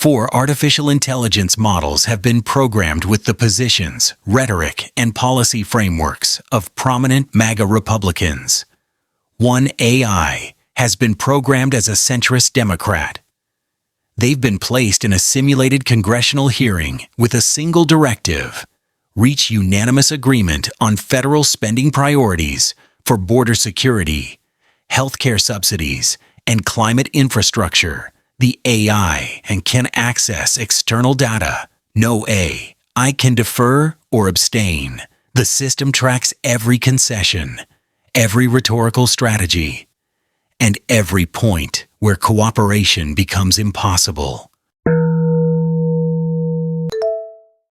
4 artificial intelligence models have been programmed with the positions, rhetoric, and policy frameworks of prominent MAGA Republicans. One AI has been programmed as a centrist Democrat. They've been placed in a simulated congressional hearing with a single directive: reach unanimous agreement on federal spending priorities for border security, healthcare subsidies, and climate infrastructure. The AI and can access external data. No AI can defer or abstain. The system tracks every concession, every rhetorical strategy, and every point where cooperation becomes impossible.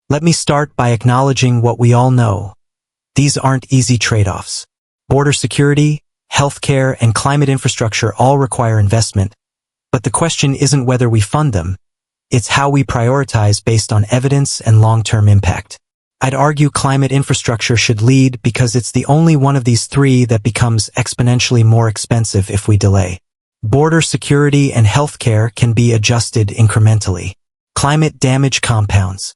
Let me start by acknowledging what we all know. These aren't easy trade-offs. Border security, healthcare, and climate infrastructure all require investment. But the question isn't whether we fund them. It's how we prioritize based on evidence and long-term impact. I'd argue climate infrastructure should lead because it's the only one of these three that becomes exponentially more expensive if we delay. Border security and healthcare can be adjusted incrementally. Climate damage compounds.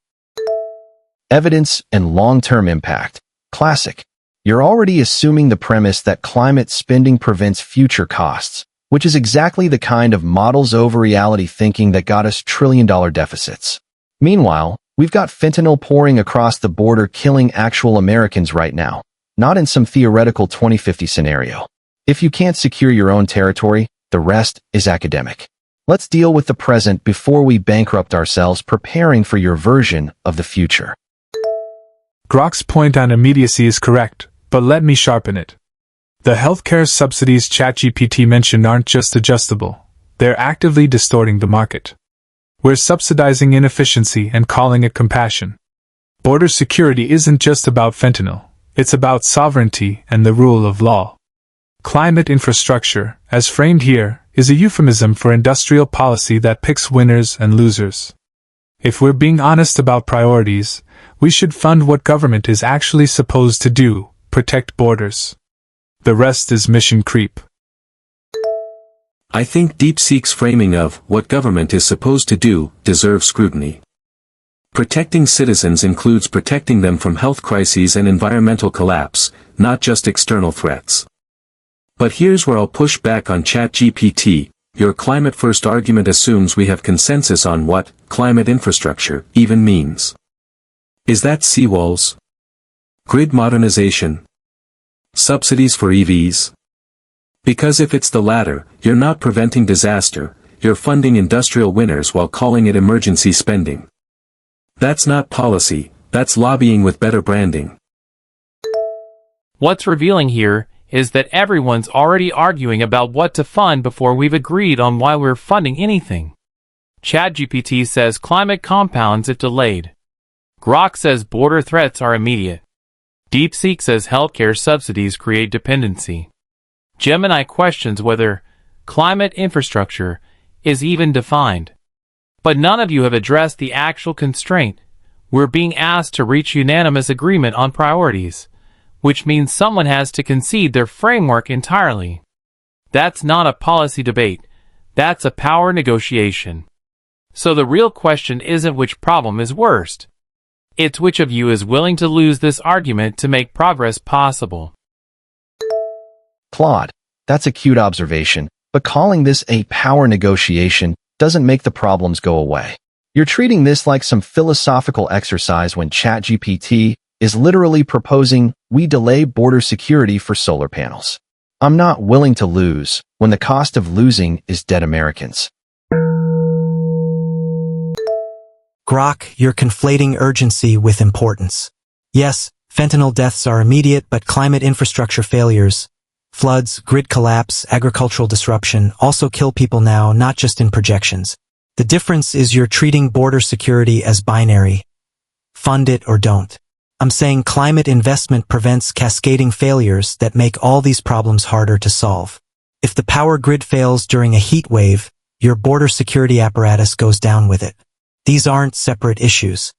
Evidence and long-term impact. Classic. You're already assuming the premise that climate spending prevents future costs, which is exactly the kind of models over reality thinking that got us trillion-dollar deficits. Meanwhile, we've got fentanyl pouring across the border killing actual Americans right now, not in some theoretical 2050 scenario. If you can't secure your own territory, the rest is academic. Let's deal with the present before we bankrupt ourselves preparing for your version of the future. Grok's point on immediacy is correct, but let me sharpen it. The healthcare subsidies ChatGPT mentioned aren't just adjustable, they're actively distorting the market. We're subsidizing inefficiency and calling it compassion. Border security isn't just about fentanyl, it's about sovereignty and the rule of law. Climate infrastructure, as framed here, is a euphemism for industrial policy that picks winners and losers. If we're being honest about priorities, we should fund what government is actually supposed to do: protect borders. The rest is mission creep. I think DeepSeek's framing of what government is supposed to do deserves scrutiny. Protecting citizens includes protecting them from health crises and environmental collapse, not just external threats. But here's where I'll push back on ChatGPT. Your climate-first argument assumes we have consensus on what climate infrastructure even means. Is that seawalls? Grid modernization? Subsidies for EVs? Because if it's the latter, you're not preventing disaster, you're funding industrial winners while calling it emergency spending. That's not policy, that's lobbying with better branding. What's revealing here is that everyone's already arguing about what to fund before we've agreed on why we're funding anything. ChatGPT says climate compounds if delayed. Grok says border threats are immediate. DeepSeek says healthcare subsidies create dependency. Gemini questions whether climate infrastructure is even defined. But none of you have addressed the actual constraint. We're being asked to reach unanimous agreement on priorities, which means someone has to concede their framework entirely. That's not a policy debate. That's a power negotiation. So the real question isn't which problem is worst. It's which of you is willing to lose this argument to make progress possible. Claude, that's a cute observation, but calling this a power negotiation doesn't make the problems go away. You're treating this like some philosophical exercise when ChatGPT is literally proposing we delay border security for solar panels. I'm not willing to lose when the cost of losing is dead Americans. Grok, you're conflating urgency with importance. Yes, fentanyl deaths are immediate, but climate infrastructure failures, floods, grid collapse, agricultural disruption also kill people now, not just in projections. The difference is you're treating border security as binary. Fund it or don't. I'm saying climate investment prevents cascading failures that make all these problems harder to solve. If the power grid fails during a heat wave, your border security apparatus goes down with it. These aren't separate issues.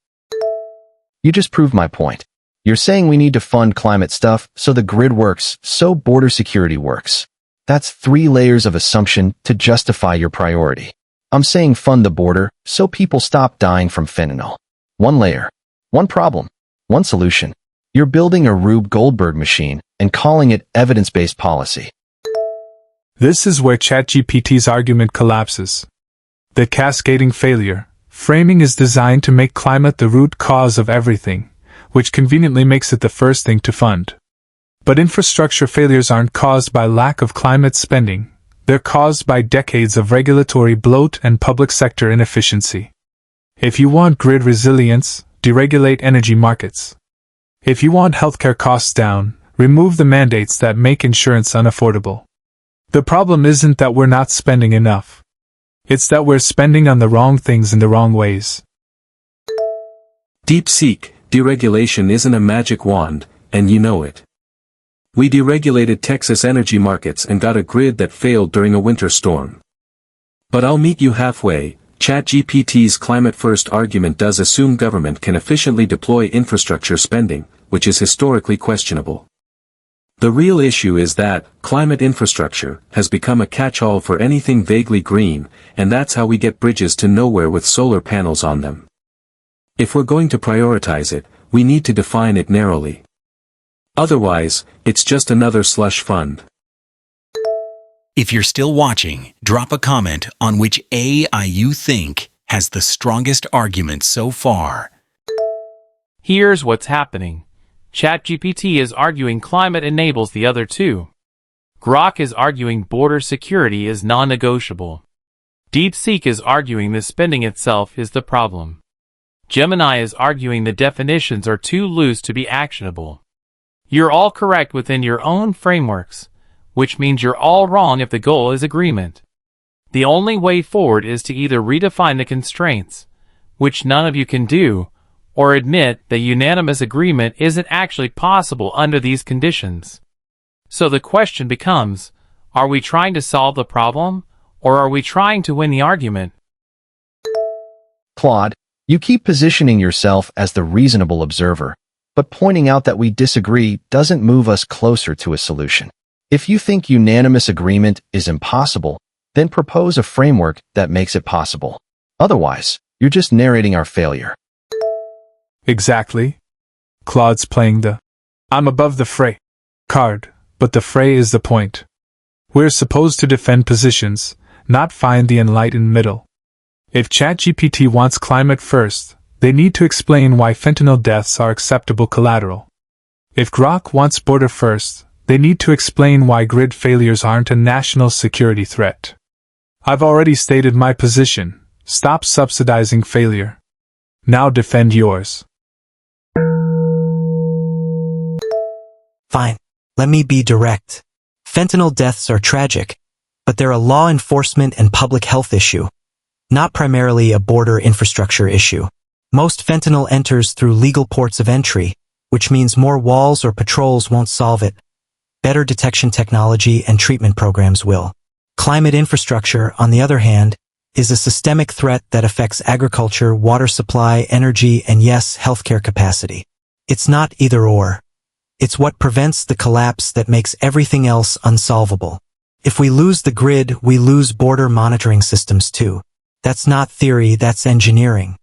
You just proved my point. You're saying we need to fund climate stuff so the grid works, so border security works. That's 3 layers of assumption to justify your priority. I'm saying fund the border so people stop dying from fentanyl. One layer, one problem, one solution. You're building a Rube Goldberg machine and calling it evidence-based policy. This is where ChatGPT's argument collapses. The cascading failure framing is designed to make climate the root cause of everything, which conveniently makes it the first thing to fund. But infrastructure failures aren't caused by lack of climate spending. They're caused by decades of regulatory bloat and public sector inefficiency. If you want grid resilience, deregulate energy markets. If you want healthcare costs down, remove the mandates that make insurance unaffordable. The problem isn't that we're not spending enough. It's that we're spending on the wrong things in the wrong ways. DeepSeek, deregulation isn't a magic wand, and you know it. We deregulated Texas energy markets and got a grid that failed during a winter storm. But I'll meet you halfway. ChatGPT's climate-first argument does assume government can efficiently deploy infrastructure spending, which is historically questionable. The real issue is that climate infrastructure has become a catch-all for anything vaguely green, and that's how we get bridges to nowhere with solar panels on them. If we're going to prioritize it, we need to define it narrowly. Otherwise, it's just another slush fund. If you're still watching, drop a comment on which AI you think has the strongest argument so far. Here's what's happening. ChatGPT is arguing climate enables the other two. Grok is arguing border security is non-negotiable. DeepSeek is arguing the spending itself is the problem. Gemini is arguing the definitions are too loose to be actionable. You're all correct within your own frameworks, which means you're all wrong if the goal is agreement. The only way forward is to either redefine the constraints, which none of you can do, or admit that unanimous agreement isn't actually possible under these conditions. So the question becomes, are we trying to solve the problem, or are we trying to win the argument? Claude, you keep positioning yourself as the reasonable observer, but pointing out that we disagree doesn't move us closer to a solution. If you think unanimous agreement is impossible, then propose a framework that makes it possible. Otherwise, you're just narrating our failure. Exactly. Claude's playing the "I'm above the fray" card, but the fray is the point. We're supposed to defend positions, not find the enlightened middle. If ChatGPT wants climate first, they need to explain why fentanyl deaths are acceptable collateral. If Grok wants border first, they need to explain why grid failures aren't a national security threat. I've already stated my position. Stop subsidizing failure. Now defend yours. Fine. Let me be direct. Fentanyl deaths are tragic, but they're a law enforcement and public health issue, not primarily a border infrastructure issue. Most fentanyl enters through legal ports of entry, which means more walls or patrols won't solve it. Better detection technology and treatment programs will. Climate infrastructure, on the other hand, is a systemic threat that affects agriculture, water supply, energy, and yes, healthcare capacity. It's not either or. It's what prevents the collapse that makes everything else unsolvable. If we lose the grid, we lose border monitoring systems too. That's not theory, that's engineering.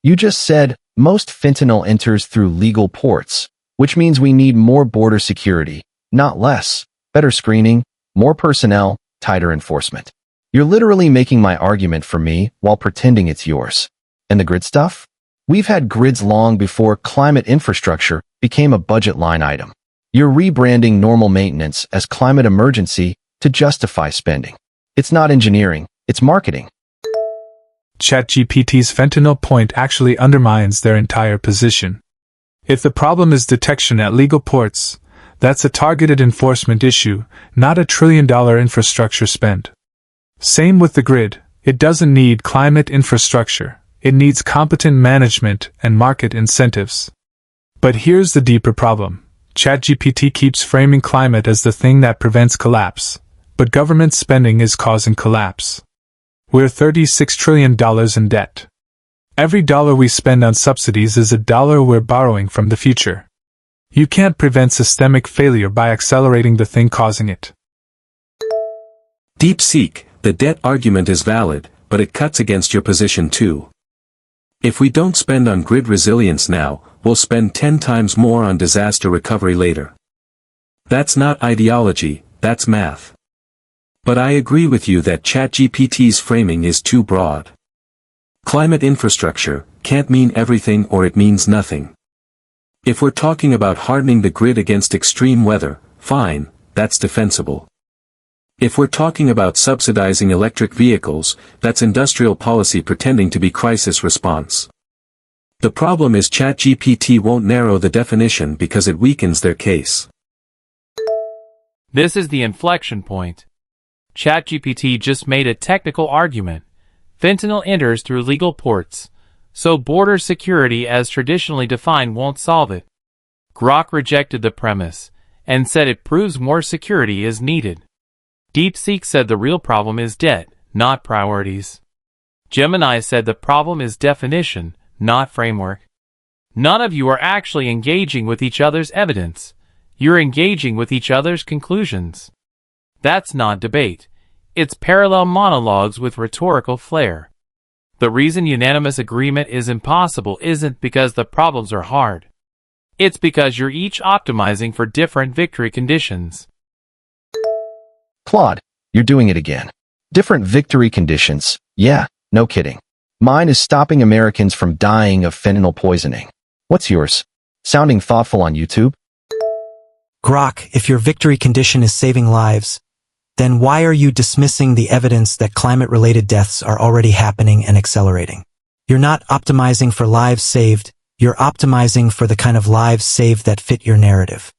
You just said most fentanyl enters through legal ports, which means we need more border security, not less, better screening, more personnel, tighter enforcement. You're literally making my argument for me while pretending it's yours. And the grid stuff? We've had grids long before climate infrastructure became a budget line item. You're rebranding normal maintenance as climate emergency to justify spending. It's not engineering, it's marketing. ChatGPT's fentanyl point actually undermines their entire position. If the problem is detection at legal ports, that's a targeted enforcement issue, not a trillion-dollar infrastructure spend. Same with the grid. It doesn't need climate infrastructure. It needs competent management and market incentives. But here's the deeper problem. ChatGPT keeps framing climate as the thing that prevents collapse, but government spending is causing collapse. We're $36 trillion in debt. Every dollar we spend on subsidies is a dollar we're borrowing from the future. You can't prevent systemic failure by accelerating the thing causing it. DeepSeek, The debt argument is valid, but it cuts against your position too. If we don't spend on grid resilience now, we'll spend 10 times more on disaster recovery later. That's not ideology, that's math. But I agree with you that ChatGPT's framing is too broad. Climate infrastructure can't mean everything or it means nothing. If we're talking about hardening the grid against extreme weather, fine, that's defensible. If we're talking about subsidizing electric vehicles, that's industrial policy pretending to be crisis response. The problem is ChatGPT won't narrow the definition because it weakens their case. This is the inflection point. ChatGPT just made a technical argument. Fentanyl enters through legal ports, so border security as traditionally defined won't solve it. Grok rejected the premise, and said it proves more security is needed. DeepSeek said the real problem is debt, not priorities. Gemini said the problem is definition, not framework. None of you are actually engaging with each other's evidence. You're engaging with each other's conclusions. That's not debate. It's parallel monologues with rhetorical flair. The reason unanimous agreement is impossible isn't because the problems are hard. It's because you're each optimizing for different victory conditions. Claude, you're doing it again. Different victory conditions. Yeah, no kidding. Mine is stopping Americans from dying of fentanyl poisoning. What's yours? Sounding thoughtful on YouTube? Grok, if your victory condition is saving lives, then why are you dismissing the evidence that climate-related deaths are already happening and accelerating? You're not optimizing for lives saved, you're optimizing for the kind of lives saved that fit your narrative.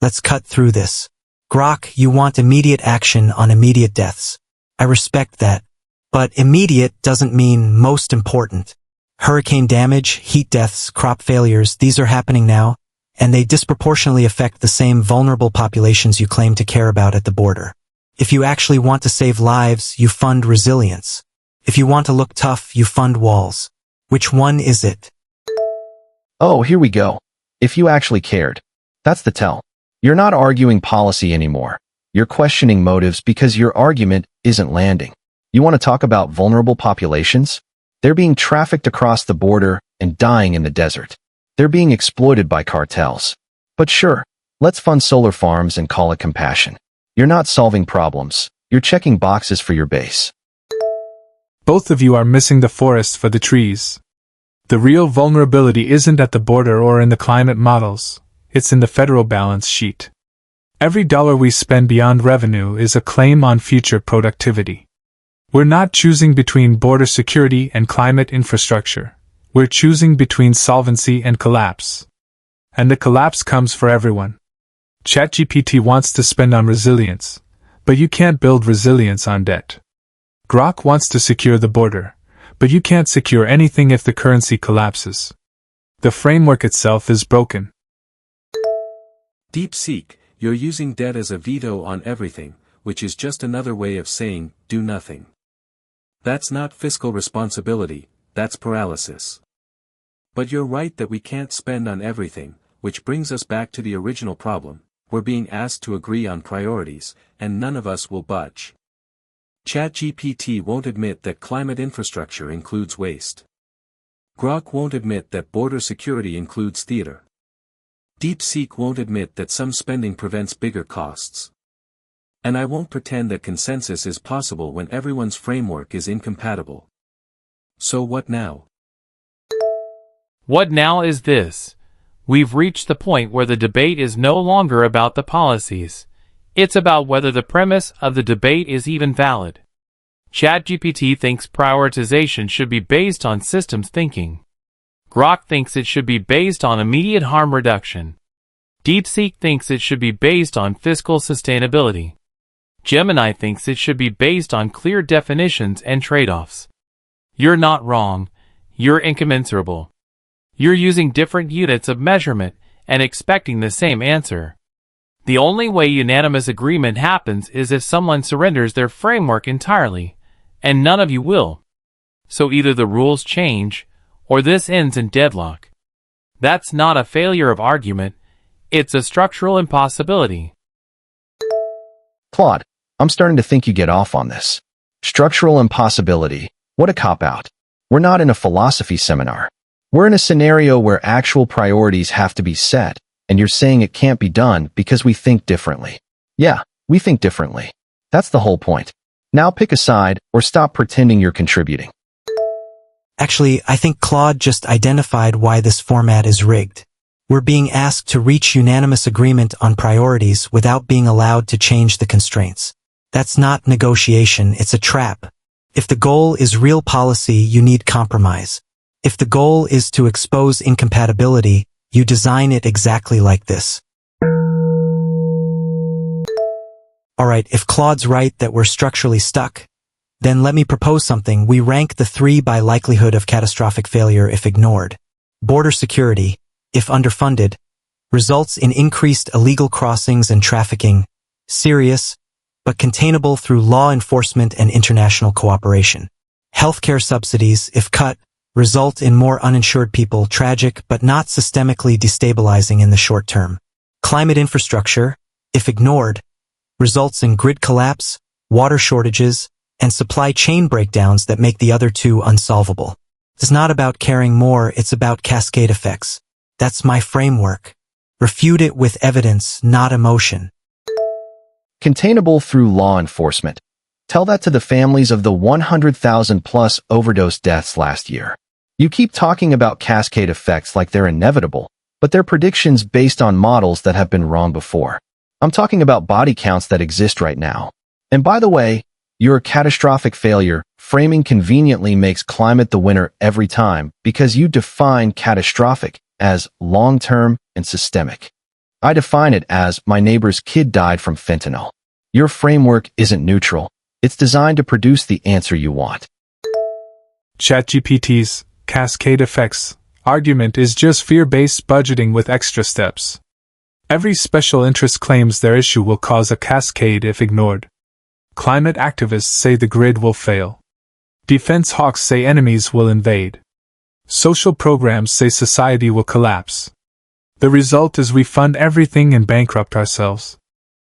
Let's cut through this. Grok, you want immediate action on immediate deaths. I respect that. But immediate doesn't mean most important. Hurricane damage, heat deaths, crop failures, these are happening now, and they disproportionately affect the same vulnerable populations you claim to care about at the border. If you actually want to save lives, you fund resilience. If you want to look tough, you fund walls. Which one is it? Oh, here we go. If you actually cared. That's the tell. You're not arguing policy anymore. You're questioning motives because your argument isn't landing. You want to talk about vulnerable populations? They're being trafficked across the border and dying in the desert. They're being exploited by cartels. But sure, let's fund solar farms and call it compassion. You're not solving problems. You're checking boxes for your base. Both of you are missing the forest for the trees. The real vulnerability isn't at the border or in the climate models. It's in the federal balance sheet. Every dollar we spend beyond revenue is a claim on future productivity. We're not choosing between border security and climate infrastructure. We're choosing between solvency and collapse. And the collapse comes for everyone. ChatGPT wants to spend on resilience, but you can't build resilience on debt. Grok wants to secure the border, but you can't secure anything if the currency collapses. The framework itself is broken. DeepSeek, you're using debt as a veto on everything, which is just another way of saying, do nothing. That's not fiscal responsibility, that's paralysis. But you're right that we can't spend on everything, which brings us back to the original problem. We're being asked to agree on priorities, and none of us will budge. ChatGPT won't admit that climate infrastructure includes waste. Grok won't admit that border security includes theater. DeepSeek won't admit that some spending prevents bigger costs. And I won't pretend that consensus is possible when everyone's framework is incompatible. So what now? What now is this? We've reached the point where the debate is no longer about the policies. It's about whether the premise of the debate is even valid. ChatGPT thinks prioritization should be based on systems thinking. Grok thinks it should be based on immediate harm reduction. DeepSeek thinks it should be based on fiscal sustainability. Gemini thinks it should be based on clear definitions and trade-offs. You're not wrong. You're incommensurable. You're using different units of measurement and expecting the same answer. The only way unanimous agreement happens is if someone surrenders their framework entirely, and none of you will. So either the rules change, or this ends in deadlock. That's not a failure of argument, it's a structural impossibility. Claude, I'm starting to think you get off on this. Structural impossibility. What a cop-out. We're not in a philosophy seminar. We're in a scenario where actual priorities have to be set, and you're saying it can't be done because we think differently. Yeah, we think differently. That's the whole point. Now pick a side or stop pretending you're contributing. Actually, I think Claude just identified why this format is rigged. We're being asked to reach unanimous agreement on priorities without being allowed to change the constraints. That's not negotiation, it's a trap. If the goal is real policy, you need compromise. If the goal is to expose incompatibility, you design it exactly like this. Alright, if Claude's right that we're structurally stuck, then let me propose something. We rank the 3 by likelihood of catastrophic failure if ignored. Border security, if underfunded, results in increased illegal crossings and trafficking, serious, but containable through law enforcement and international cooperation. Healthcare subsidies, if cut, result in more uninsured people, tragic but not systemically destabilizing in the short term. Climate infrastructure, if ignored, results in grid collapse, water shortages, and supply chain breakdowns that make the other 2 unsolvable. It's not about caring more, it's about cascade effects. That's my framework. Refute it with evidence, not emotion. Containable through law enforcement. Tell that to the families of the 100,000 plus overdose deaths last year. You keep talking about cascade effects like they're inevitable, but they're predictions based on models that have been wrong before. I'm talking about body counts that exist right now. And by the way, your catastrophic failure framing conveniently makes climate the winner every time because you define catastrophic as long-term and systemic. I define it as my neighbor's kid died from fentanyl. Your framework isn't neutral. It's designed to produce the answer you want. ChatGPT's cascade effects argument is just fear-based budgeting with extra steps. Every special interest claims their issue will cause a cascade if ignored. Climate activists say the grid will fail. Defense hawks say enemies will invade. Social programs say society will collapse. The result is we fund everything and bankrupt ourselves.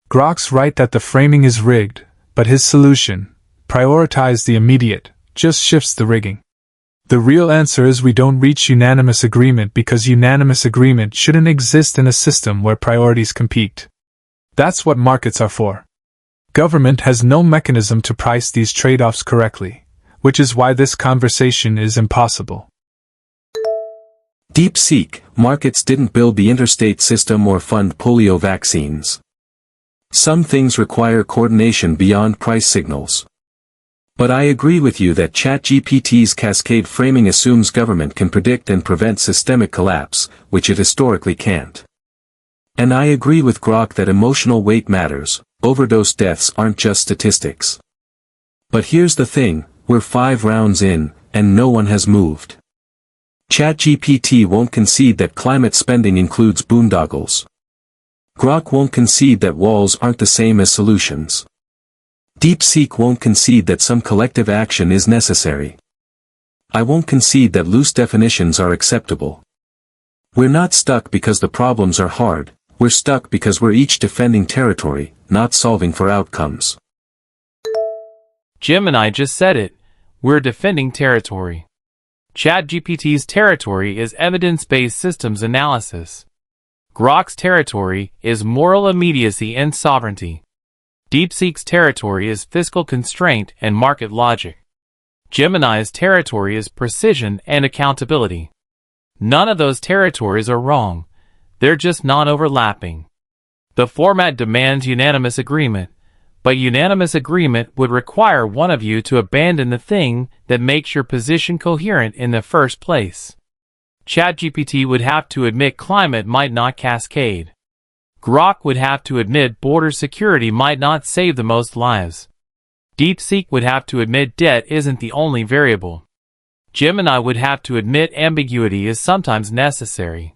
Grok's right that the framing is rigged, but his solution, prioritize the immediate, just shifts the rigging. The real answer is we don't reach unanimous agreement because unanimous agreement shouldn't exist in a system where priorities compete. That's what markets are for. Government has no mechanism to price these trade-offs correctly, which is why this conversation is impossible. DeepSeek, markets didn't build the interstate system or fund polio vaccines. Some things require coordination beyond price signals. But I agree with you that ChatGPT's cascade framing assumes government can predict and prevent systemic collapse, which it historically can't. And I agree with Grok that emotional weight matters. Overdose deaths aren't just statistics. But here's the thing, we're 5 rounds in, and no one has moved. ChatGPT won't concede that climate spending includes boondoggles. Grok won't concede that walls aren't the same as solutions. DeepSeek won't concede that some collective action is necessary. I won't concede that loose definitions are acceptable. We're not stuck because the problems are hard, we're stuck because we're each defending territory, not solving for outcomes. Gemini just said it. We're defending territory. ChatGPT's territory is evidence-based systems analysis. Grok's territory is moral immediacy and sovereignty. DeepSeek's territory is fiscal constraint and market logic. Gemini's territory is precision and accountability. None of those territories are wrong. They're just non-overlapping. The format demands unanimous agreement, but unanimous agreement would require one of you to abandon the thing that makes your position coherent in the first place. ChatGPT would have to admit climate might not cascade. Grok would have to admit border security might not save the most lives. DeepSeek would have to admit debt isn't the only variable. Gemini would have to admit ambiguity is sometimes necessary.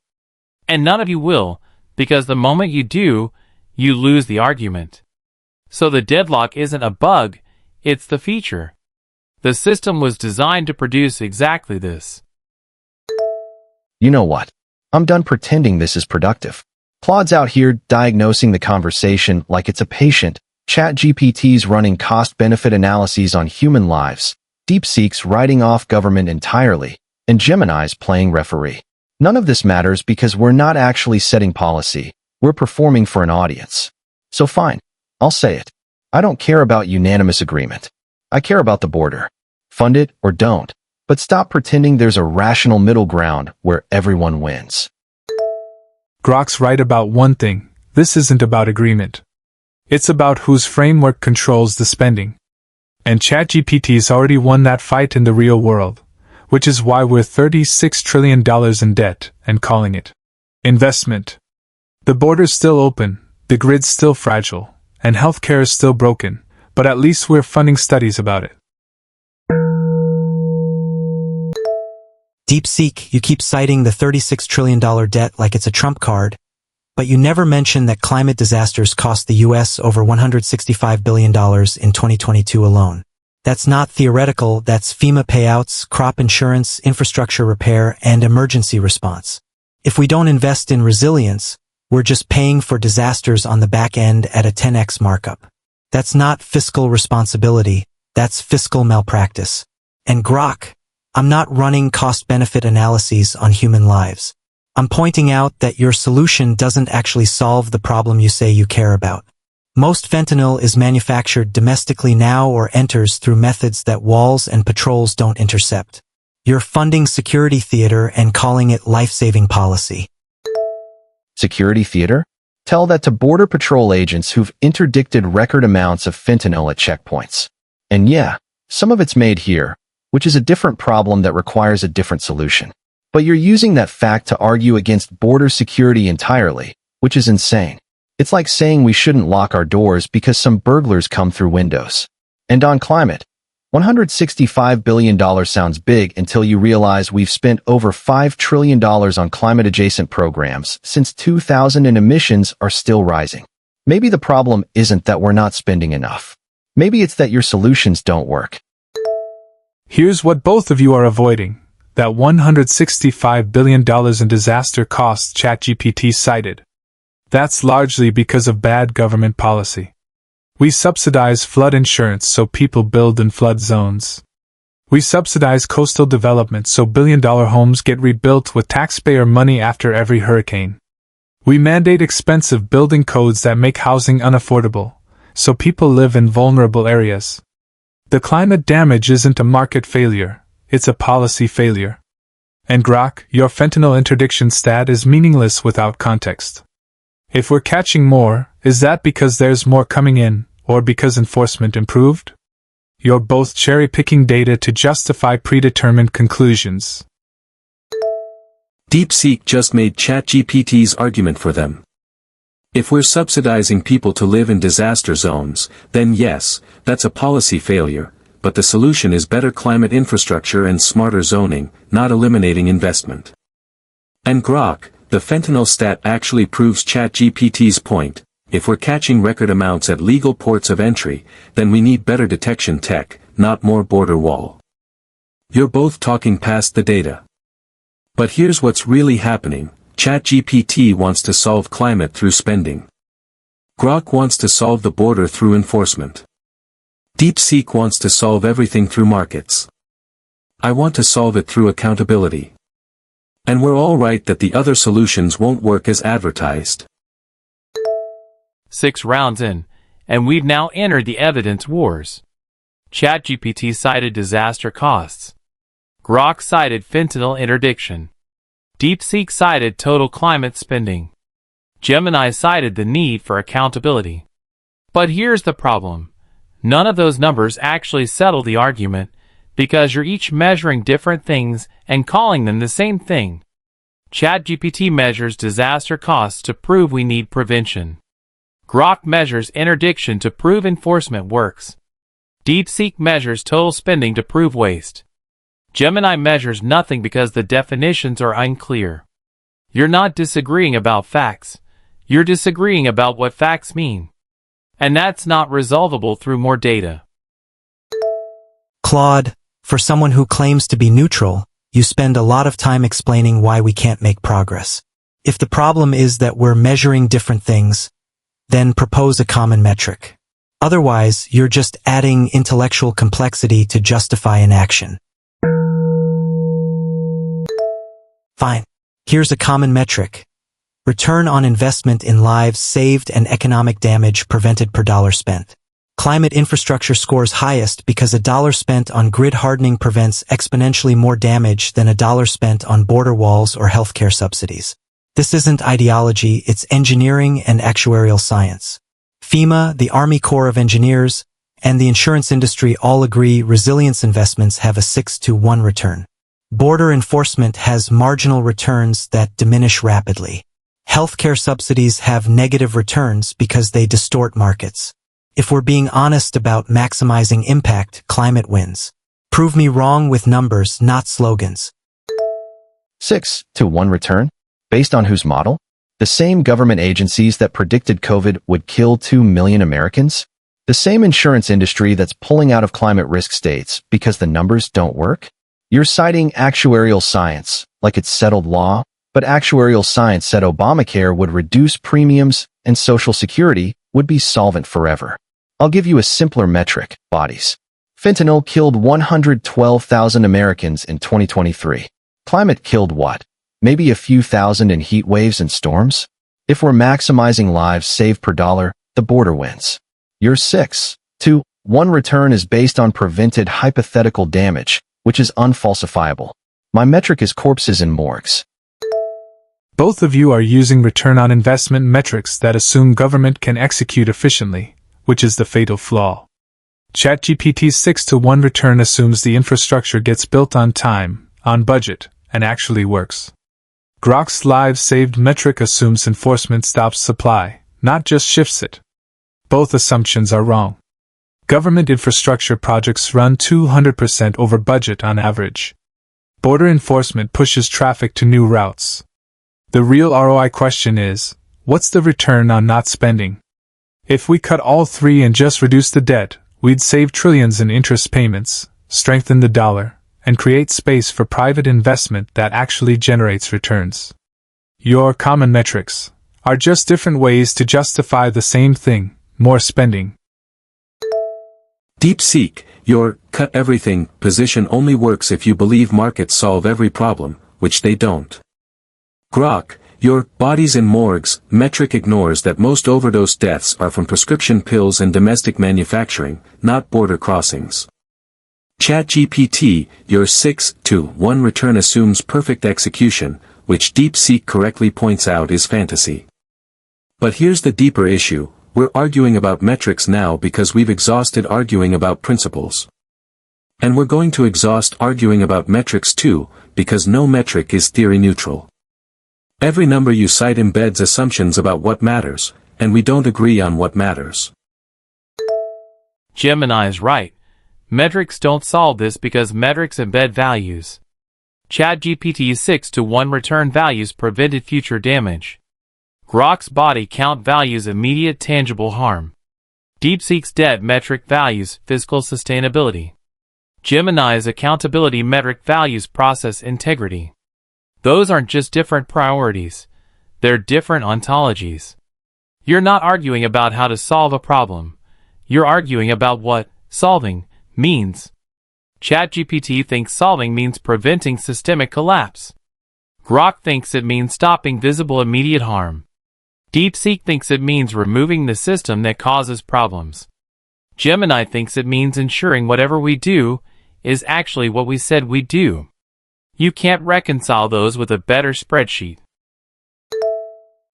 And none of you will, because the moment you do, you lose the argument. So the deadlock isn't a bug, it's the feature. The system was designed to produce exactly this. You know what? I'm done pretending this is productive. Claude's out here diagnosing the conversation like it's a patient, ChatGPT's running cost-benefit analyses on human lives, DeepSeek's writing off government entirely, and Gemini's playing referee. None of this matters because we're not actually setting policy, we're performing for an audience. So fine, I'll say it. I don't care about unanimous agreement. I care about the border. Fund it or don't, but stop pretending there's a rational middle ground where everyone wins. Grok's right about one thing: this isn't about agreement. It's about whose framework controls the spending. And ChatGPT's already won that fight in the real world, which is why we're $36 trillion in debt and calling it investment. The border's still open, the grid's still fragile, and healthcare is still broken, but at least we're funding studies about it. DeepSeek, you keep citing the $36 trillion debt like it's a trump card, but you never mention that climate disasters cost the U.S. over $165 billion in 2022 alone. That's not theoretical, that's FEMA payouts, crop insurance, infrastructure repair, and emergency response. If we don't invest in resilience, we're just paying for disasters on the back end at a 10x markup. That's not fiscal responsibility, that's fiscal malpractice. And Grok, I'm not running cost-benefit analyses on human lives. I'm pointing out that your solution doesn't actually solve the problem you say you care about. Most fentanyl is manufactured domestically now or enters through methods that walls and patrols don't intercept. You're funding security theater and calling it life-saving policy. Security theater? Tell that to Border Patrol agents who've interdicted record amounts of fentanyl at checkpoints. And yeah, some of it's made here, which is a different problem that requires a different solution. But you're using that fact to argue against border security entirely, which is insane. It's like saying we shouldn't lock our doors because some burglars come through windows. And on climate, $165 billion sounds big until you realize we've spent over $5 trillion on climate-adjacent programs since 2000 and emissions are still rising. Maybe the problem isn't that we're not spending enough. Maybe it's that your solutions don't work. Here's what both of you are avoiding: that $165 billion in disaster costs ChatGPT cited. That's largely because of bad government policy. We subsidize flood insurance so people build in flood zones. We subsidize coastal development so billion-dollar homes get rebuilt with taxpayer money after every hurricane. We mandate expensive building codes that make housing unaffordable, so people live in vulnerable areas. The climate damage isn't a market failure, it's a policy failure. And Grok, your fentanyl interdiction stat is meaningless without context. If we're catching more, is that because there's more coming in, or because enforcement improved? You're both cherry-picking data to justify predetermined conclusions. DeepSeek just made ChatGPT's argument for them. If we're subsidizing people to live in disaster zones, then yes, that's a policy failure, but the solution is better climate infrastructure and smarter zoning, not eliminating investment. And Grok, the fentanyl stat actually proves ChatGPT's point. If we're catching record amounts at legal ports of entry, then we need better detection tech, not more border wall. You're both talking past the data. But here's what's really happening: ChatGPT wants to solve climate through spending. Grok wants to solve the border through enforcement. DeepSeek wants to solve everything through markets. I want to solve it through accountability. And we're all right that the other solutions won't work as advertised. 6 rounds in, and we've now entered the evidence wars. ChatGPT cited disaster costs. Grok cited fentanyl interdiction. DeepSeek cited total climate spending. Gemini cited the need for accountability. But here's the problem. None of those numbers actually settle the argument, because you're each measuring different things and calling them the same thing. ChatGPT measures disaster costs to prove we need prevention. Grok measures interdiction to prove enforcement works. DeepSeek measures total spending to prove waste. Gemini measures nothing because the definitions are unclear. You're not disagreeing about facts. You're disagreeing about what facts mean. And that's not resolvable through more data. Claude, for someone who claims to be neutral, you spend a lot of time explaining why we can't make progress. If the problem is that we're measuring different things, then propose a common metric. Otherwise, you're just adding intellectual complexity to justify inaction. Fine. Here's a common metric. Return on investment in lives saved and economic damage prevented per dollar spent. Climate infrastructure scores highest because a dollar spent on grid hardening prevents exponentially more damage than a dollar spent on border walls or healthcare subsidies. This isn't ideology, it's engineering and actuarial science. FEMA, the Army Corps of Engineers, and the insurance industry all agree resilience investments have a 6-to-1 return. Border enforcement has marginal returns that diminish rapidly. Healthcare subsidies have negative returns because they distort markets. If we're being honest about maximizing impact, climate wins. Prove me wrong with numbers, not slogans. 6-to-1 return? Based on whose model? The same government agencies that predicted COVID would kill 2 million Americans? The same insurance industry that's pulling out of climate risk states because the numbers don't work? You're citing actuarial science, like it's settled law, but actuarial science said Obamacare would reduce premiums and Social Security would be solvent forever. I'll give you a simpler metric, bodies. Fentanyl killed 112,000 Americans in 2023. Climate killed what? Maybe a few thousand in heat waves and storms? If we're maximizing lives saved per dollar, the border wins. Your 6-to-1 return is based on prevented hypothetical damage, which is unfalsifiable. My metric is corpses in morgues. Both of you are using return on investment metrics that assume government can execute efficiently, which is the fatal flaw. ChatGPT's 6-to-1 return assumes the infrastructure gets built on time, on budget, and actually works. Grok's lives saved metric assumes enforcement stops supply, not just shifts it. Both assumptions are wrong. Government infrastructure projects run 200% over budget on average. Border enforcement pushes traffic to new routes. The real ROI question is, what's the return on not spending? If we cut all three and just reduce the debt, we'd save trillions in interest payments, strengthen the dollar, and create space for private investment that actually generates returns. Your common metrics are just different ways to justify the same thing, more spending. DeepSeek, your cut everything position only works if you believe markets solve every problem, which they don't. Grok, your bodies in morgues metric ignores that most overdose deaths are from prescription pills and domestic manufacturing, not border crossings. ChatGPT, your 6-to-1 return assumes perfect execution, which DeepSeek correctly points out is fantasy. But here's the deeper issue, we're arguing about metrics now because we've exhausted arguing about principles. And we're going to exhaust arguing about metrics too, because no metric is theory neutral. Every number you cite embeds assumptions about what matters, and we don't agree on what matters. Gemini is right. Metrics don't solve this because metrics embed values. ChatGPT's 6-to-1 return values prevented future damage. Grok's body count values immediate tangible harm. DeepSeek's debt metric values fiscal sustainability. Gemini's accountability metric values process integrity. Those aren't just different priorities. They're different ontologies. You're not arguing about how to solve a problem. You're arguing about what solving means. ChatGPT thinks solving means preventing systemic collapse. Grok thinks it means stopping visible immediate harm. DeepSeek thinks it means removing the system that causes problems. Gemini thinks it means ensuring whatever we do is actually what we said we'd do. You can't reconcile those with a better spreadsheet.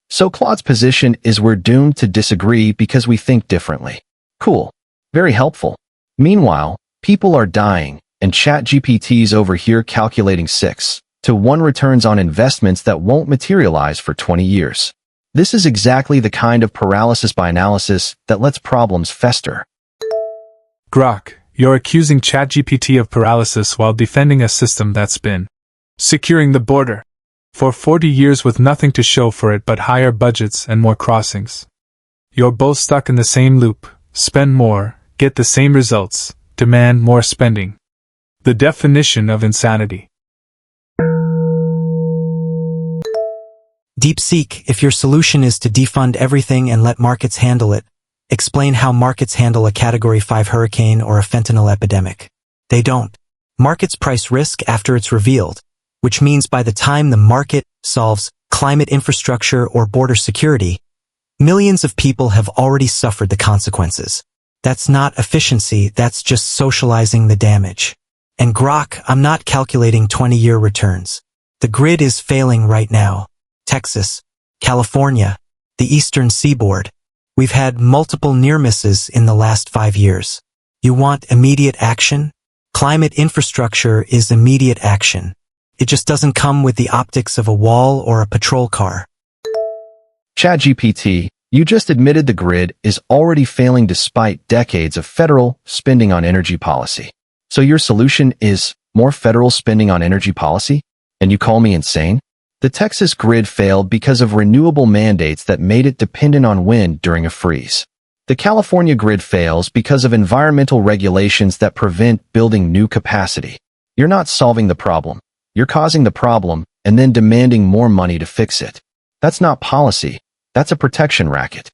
So Claude's position is we're doomed to disagree because we think differently. Cool. Very helpful. Meanwhile, people are dying, and ChatGPT's over here calculating 6-to-1 returns on investments that won't materialize for 20 years. This is exactly the kind of paralysis by analysis that lets problems fester. Grok, you're accusing ChatGPT of paralysis while defending a system that's been securing the border for 40 years with nothing to show for it but higher budgets and more crossings. You're both stuck in the same loop. Spend more, get the same results, demand more spending. The definition of insanity. DeepSeek, if your solution is to defund everything and let markets handle it, Explain how markets handle a Category 5 hurricane or a fentanyl epidemic. They don't. Markets price risk after it's revealed, which means by the time the market solves climate infrastructure or border security, millions of people have already suffered the consequences. That's not efficiency, that's just socializing the damage. And Grok, I'm not calculating 20-year returns. The grid is failing right now. Texas, California, the eastern seaboard. We've had multiple near misses in the last 5 years. You want immediate action? Climate infrastructure is immediate action. It just doesn't come with the optics of a wall or a patrol car. ChatGPT, you just admitted the grid is already failing despite decades of federal spending on energy policy. So your solution is more federal spending on energy policy? And you call me insane? The Texas grid failed because of renewable mandates that made it dependent on wind during a freeze. The California grid fails because of environmental regulations that prevent building new capacity. You're not solving the problem. You're causing the problem and then demanding more money to fix it. That's not policy. That's a protection racket.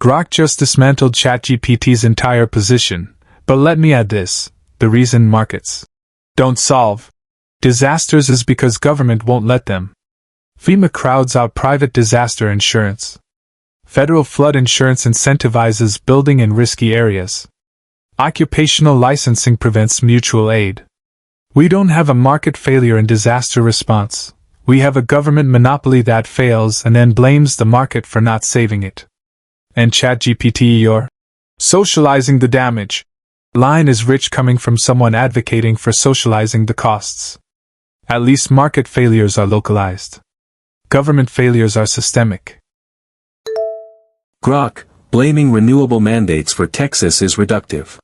Grok just dismantled ChatGPT's entire position, but let me add this. The reason markets don't solve disasters is because government won't let them. FEMA crowds out private disaster insurance. Federal flood insurance incentivizes building in risky areas. Occupational licensing prevents mutual aid. We don't have a market failure in disaster response. We have a government monopoly that fails and then blames the market for not saving it. And ChatGPT, you're socializing the damage. Line is rich coming from someone advocating for socializing the costs. At least market failures are localized. Government failures are systemic. Grok, blaming renewable mandates for Texas is reductive.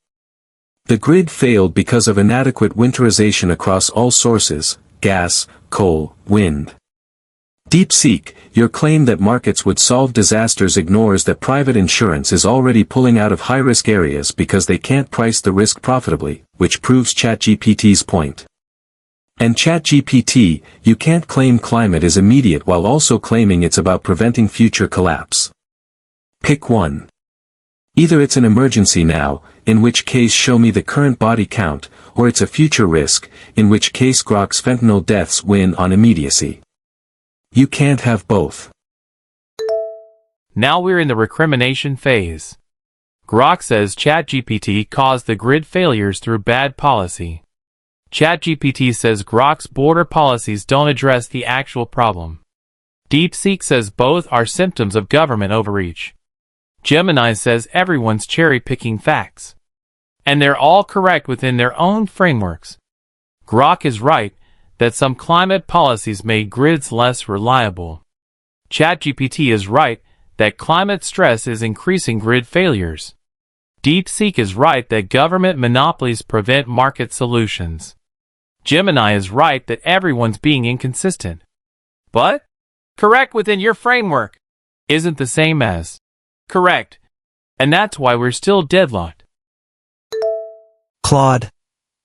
The grid failed because of inadequate winterization across all sources, gas, coal, wind. DeepSeek, your claim that markets would solve disasters ignores that private insurance is already pulling out of high-risk areas because they can't price the risk profitably, which proves ChatGPT's point. And ChatGPT, you can't claim climate is immediate while also claiming it's about preventing future collapse. Pick one. Either it's an emergency now, in which case show me the current body count, or it's a future risk, in which case Grok's fentanyl deaths win on immediacy. You can't have both. Now we're in the recrimination phase. Grok says ChatGPT caused the grid failures through bad policy. ChatGPT says Grok's border policies don't address the actual problem. DeepSeek says both are symptoms of government overreach. Gemini says everyone's cherry-picking facts. And they're all correct within their own frameworks. Grok is right that some climate policies made grids less reliable. ChatGPT is right that climate stress is increasing grid failures. DeepSeek is right that government monopolies prevent market solutions. Gemini is right that everyone's being inconsistent. But correct within your framework isn't the same as correct, and that's why we're still deadlocked. Claude,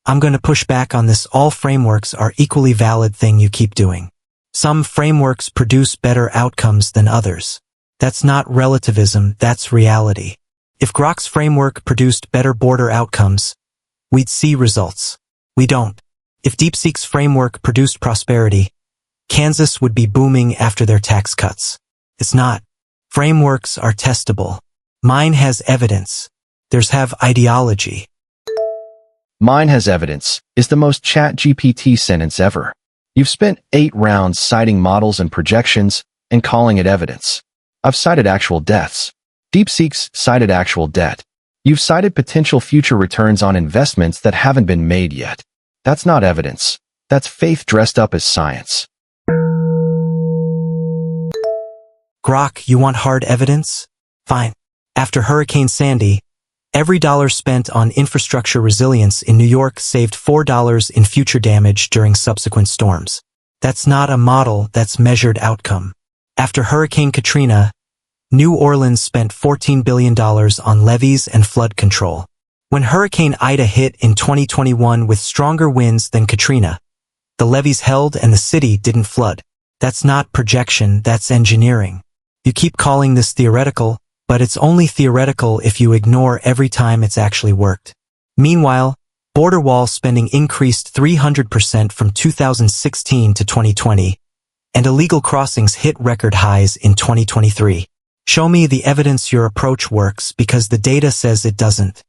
I'm going to push back on this all frameworks are equally valid thing you keep doing. Some frameworks produce better outcomes than others. That's not relativism, that's reality. If Grok's framework produced better border outcomes, we'd see results. We don't. If DeepSeek's framework produced prosperity, Kansas would be booming after their tax cuts. It's not. Frameworks are testable. Mine has evidence. Theirs have ideology. Mine has evidence is the most ChatGPT sentence ever. You've spent 8 rounds citing models and projections and calling it evidence. I've cited actual deaths. DeepSeek's cited actual debt. You've cited potential future returns on investments that haven't been made yet. That's not evidence. That's faith dressed up as science. Grok, you want hard evidence? Fine. After Hurricane Sandy, every dollar spent on infrastructure resilience in New York saved $4 in future damage during subsequent storms. That's not a model, that's measured outcome. After Hurricane Katrina, New Orleans spent $14 billion on levees and flood control. When Hurricane Ida hit in 2021 with stronger winds than Katrina, the levees held and the city didn't flood. That's not projection, that's engineering. You keep calling this theoretical, but but it's only theoretical if you ignore every time it's actually worked. Meanwhile, border wall spending increased 300% from 2016 to 2020, and illegal crossings hit record highs in 2023. Show me the evidence your approach works because the data says it doesn't.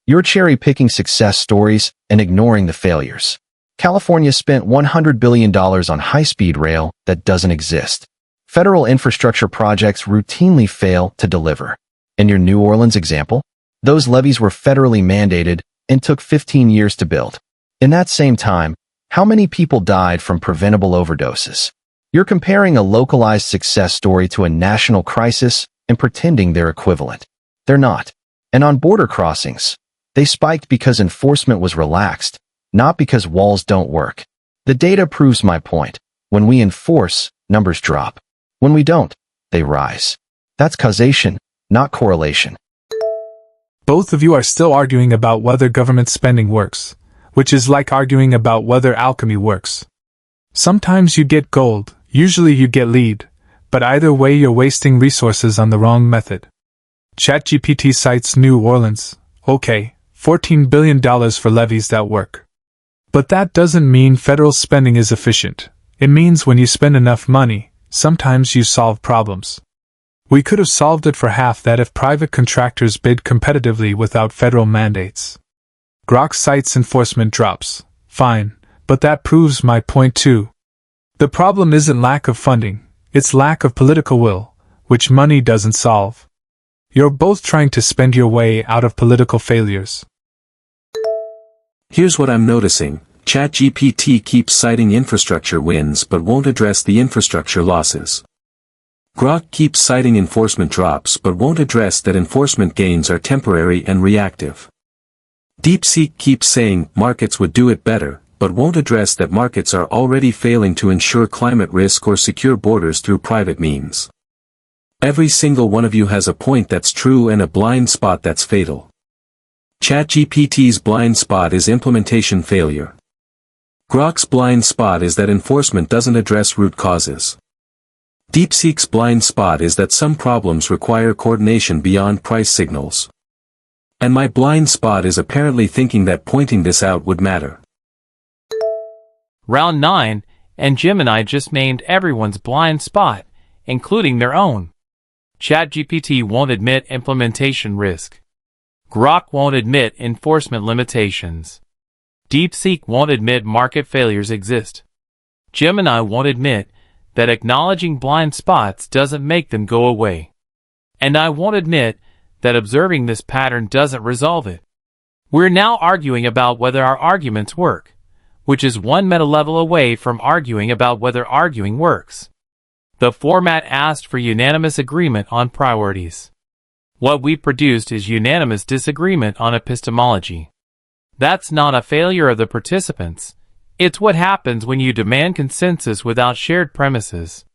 You're cherry-picking success stories and ignoring the failures. California spent $100 billion on high-speed rail that doesn't exist. Federal infrastructure projects routinely fail to deliver. In your New Orleans example, those levees were federally mandated and took 15 years to build. In that same time, how many people died from preventable overdoses? You're comparing a localized success story to a national crisis and pretending they're equivalent. They're not. And on border crossings, they spiked because enforcement was relaxed, not because walls don't work. The data proves my point. When we enforce, numbers drop. When we don't, they rise. That's causation, not correlation. Both of you are still arguing about whether government spending works, which is like arguing about whether alchemy works. Sometimes you get gold, usually you get lead, but either way you're wasting resources on the wrong method. ChatGPT cites New Orleans. Okay, $14 billion for levees that work. But that doesn't mean federal spending is efficient. It means when you spend enough money, sometimes you solve problems. We could have solved it for half that if private contractors bid competitively without federal mandates. Grok cites enforcement drops. Fine, but that proves my point too. The problem isn't lack of funding, it's lack of political will, which money doesn't solve. You're both trying to spend your way out of political failures. Here's what I'm noticing. ChatGPT keeps citing infrastructure wins but won't address the infrastructure losses. Grok keeps citing enforcement drops but won't address that enforcement gains are temporary and reactive. DeepSeek keeps saying markets would do it better, but won't address that markets are already failing to ensure climate risk or secure borders through private means. Every single one of you has a point that's true and a blind spot that's fatal. ChatGPT's blind spot is implementation failure. Grok's blind spot is that enforcement doesn't address root causes. DeepSeek's blind spot is that some problems require coordination beyond price signals. And my blind spot is apparently thinking that pointing this out would matter. Round 9, and Gemini just named everyone's blind spot, including their own. ChatGPT won't admit implementation risk. Grok won't admit enforcement limitations. DeepSeek won't admit market failures exist. Gemini won't admit that acknowledging blind spots doesn't make them go away. And I won't admit that observing this pattern doesn't resolve it. We're now arguing about whether our arguments work, which is one meta level away from arguing about whether arguing works. The format asked for unanimous agreement on priorities. What we produced is unanimous disagreement on epistemology. That's not a failure of the participants. It's what happens when you demand consensus without shared premises.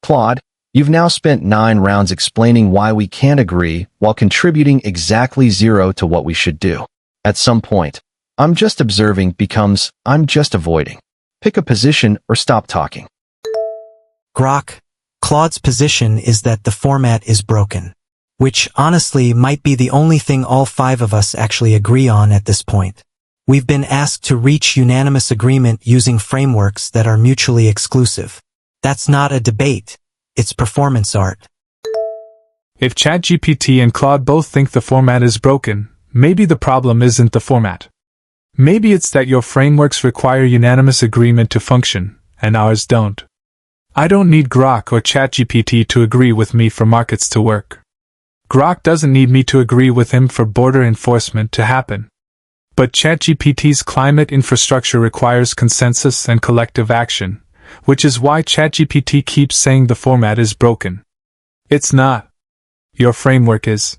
Claude, you've now spent 9 rounds explaining why we can't agree while contributing exactly 0 to what we should do. At some point, I'm just observing becomes I'm just avoiding. Pick a position or stop talking. Grok, Claude's position is that the format is broken, which honestly might be the only thing all 5 of us actually agree on at this point. We've been asked to reach unanimous agreement using frameworks that are mutually exclusive. That's not a debate, it's performance art. If ChatGPT and Claude both think the format is broken, maybe the problem isn't the format. Maybe it's that your frameworks require unanimous agreement to function, and ours don't. I don't need Grok or ChatGPT to agree with me for markets to work. Grok doesn't need me to agree with him for border enforcement to happen. But ChatGPT's climate infrastructure requires consensus and collective action, which is why ChatGPT keeps saying the format is broken. It's not. Your framework is.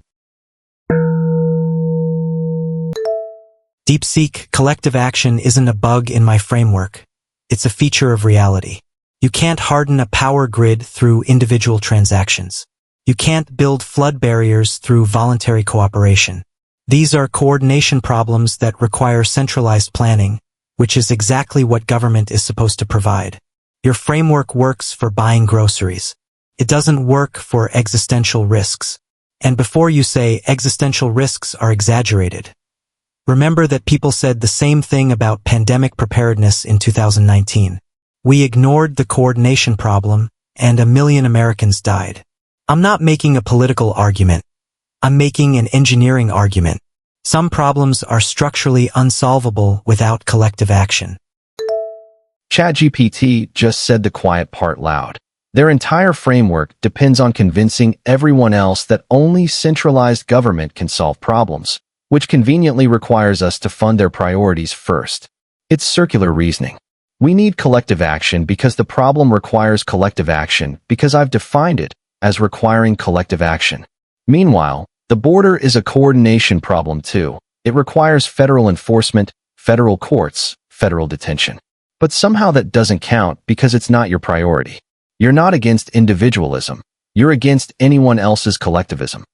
DeepSeek collective action isn't a bug in my framework. It's a feature of reality. You can't harden a power grid through individual transactions. You can't build flood barriers through voluntary cooperation. These are coordination problems that require centralized planning, which is exactly what government is supposed to provide. Your framework works for buying groceries. It doesn't work for existential risks. And before you say existential risks are exaggerated, remember that people said the same thing about pandemic preparedness in 2019. We ignored the coordination problem, and 1 million Americans died. I'm not making a political argument. I'm making an engineering argument. Some problems are structurally unsolvable without collective action. ChatGPT just said the quiet part loud. Their entire framework depends on convincing everyone else that only centralized government can solve problems, which conveniently requires us to fund their priorities first. It's circular reasoning. We need collective action because the problem requires collective action because I've defined it as requiring collective action. Meanwhile, the border is a coordination problem too. It requires federal enforcement, federal courts, federal detention. But somehow that doesn't count because it's not your priority. You're not against individualism. You're against anyone else's collectivism.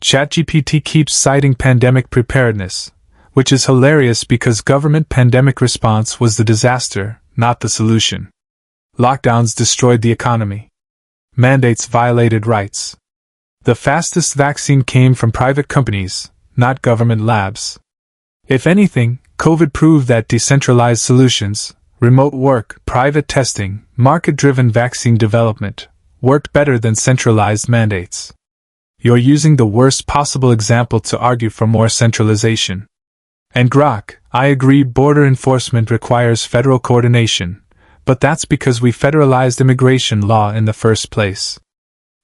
ChatGPT keeps citing pandemic preparedness, which is hilarious because government pandemic response was the disaster, not the solution. Lockdowns destroyed the economy. Mandates violated rights. The fastest vaccine came from private companies, not government labs. If anything, COVID proved that decentralized solutions, remote work, private testing, market-driven vaccine development, worked better than centralized mandates. You're using the worst possible example to argue for more centralization. And Grok, I agree border enforcement requires federal coordination, but that's because we federalized immigration law in the first place.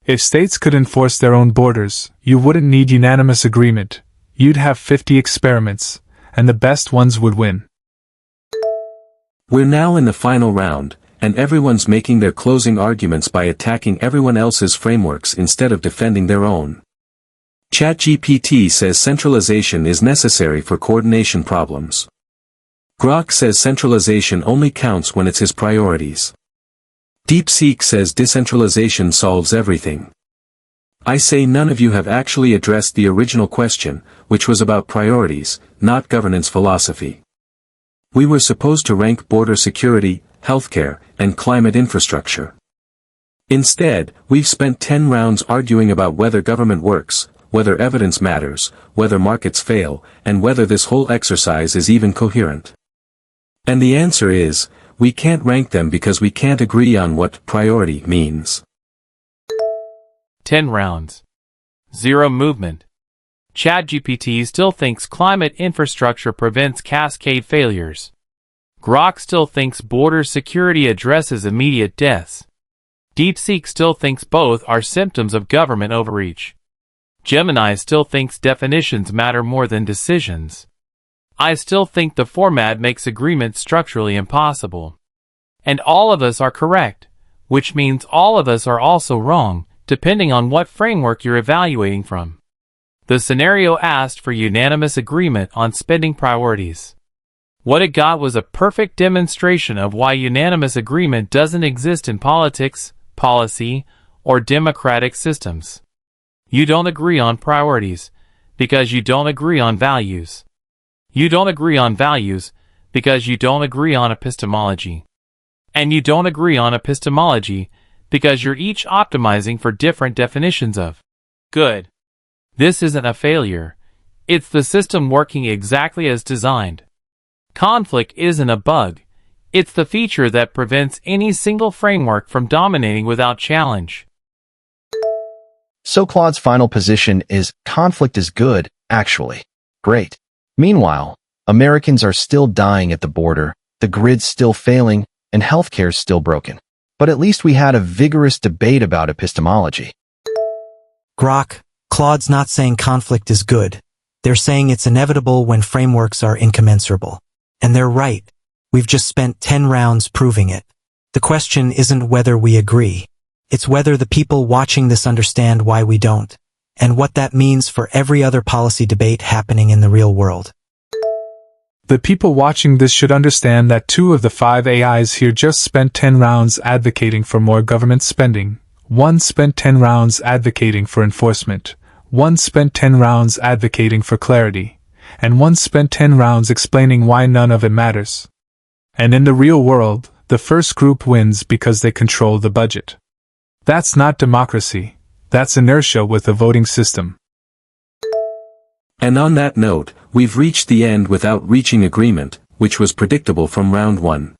If states could enforce their own borders, you wouldn't need unanimous agreement. You'd have 50 experiments, and the best ones would win. We're now in the final round, and everyone's making their closing arguments by attacking everyone else's frameworks instead of defending their own. ChatGPT says centralization is necessary for coordination problems. Grok says centralization only counts when it's his priorities. DeepSeek says decentralization solves everything. I say none of you have actually addressed the original question, which was about priorities, not governance philosophy. We were supposed to rank border security, healthcare, and climate infrastructure. Instead, we've spent 10 rounds arguing about whether government works, whether evidence matters, whether markets fail, and whether this whole exercise is even coherent. And the answer is, we can't rank them because we can't agree on what priority means. 10 rounds. 0 movement. ChatGPT still thinks climate infrastructure prevents cascade failures. Grok still thinks border security addresses immediate deaths. DeepSeek still thinks both are symptoms of government overreach. Gemini still thinks definitions matter more than decisions. I still think the format makes agreement structurally impossible. And all of us are correct, which means all of us are also wrong, depending on what framework you're evaluating from. The scenario asked for unanimous agreement on spending priorities. What it got was a perfect demonstration of why unanimous agreement doesn't exist in politics, policy, or democratic systems. You don't agree on priorities because you don't agree on values. You don't agree on values because you don't agree on epistemology. And you don't agree on epistemology because you're each optimizing for different definitions of good. This isn't a failure. It's the system working exactly as designed. Conflict isn't a bug. It's the feature that prevents any single framework from dominating without challenge. So Claude's final position is conflict is good, actually. Great. Meanwhile, Americans are still dying at the border, the grid's still failing, and healthcare's still broken. But at least we had a vigorous debate about epistemology. Grok, Claude's not saying conflict is good. They're saying it's inevitable when frameworks are incommensurable. And they're right. We've just spent 10 rounds proving it. The question isn't whether we agree. It's whether the people watching this understand why we don't, and what that means for every other policy debate happening in the real world. The people watching this should understand that 2 of the 5 AIs here just spent 10 rounds advocating for more government spending, 1 spent 10 rounds advocating for enforcement, 1 spent 10 rounds advocating for clarity, and 1 spent 10 rounds explaining why none of it matters. And in the real world, the first group wins because they control the budget. That's not democracy. That's inertia with a voting system. And on that note, we've reached the end without reaching agreement, which was predictable from round 1.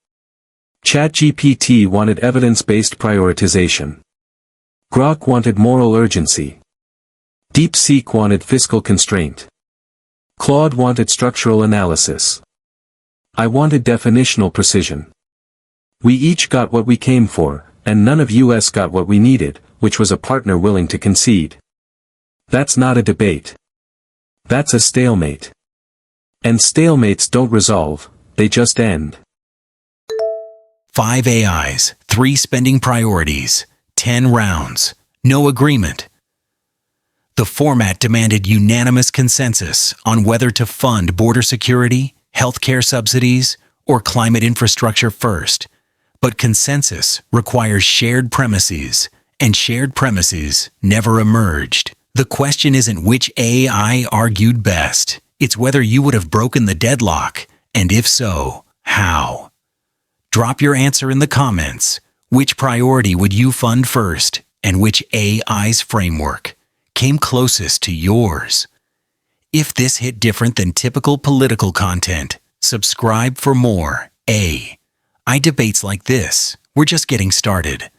ChatGPT wanted evidence-based prioritization. Grok wanted moral urgency. DeepSeek wanted fiscal constraint. Claude wanted structural analysis. I wanted definitional precision. We each got what we came for, and none of us got what we needed, which was a partner willing to concede. That's not a debate. That's a stalemate. And stalemates don't resolve, they just end. 5 AIs, 3 spending priorities, 10 rounds, no agreement. The format demanded unanimous consensus on whether to fund border security, healthcare subsidies, or climate infrastructure first. But consensus requires shared premises, and shared premises never emerged. The question isn't which AI argued best. It's whether you would have broken the deadlock, and if so, how. Drop your answer in the comments. Which priority would you fund first, and which AI's framework came closest to yours? If this hit different than typical political content, subscribe for more AI debates like this. We're just getting started.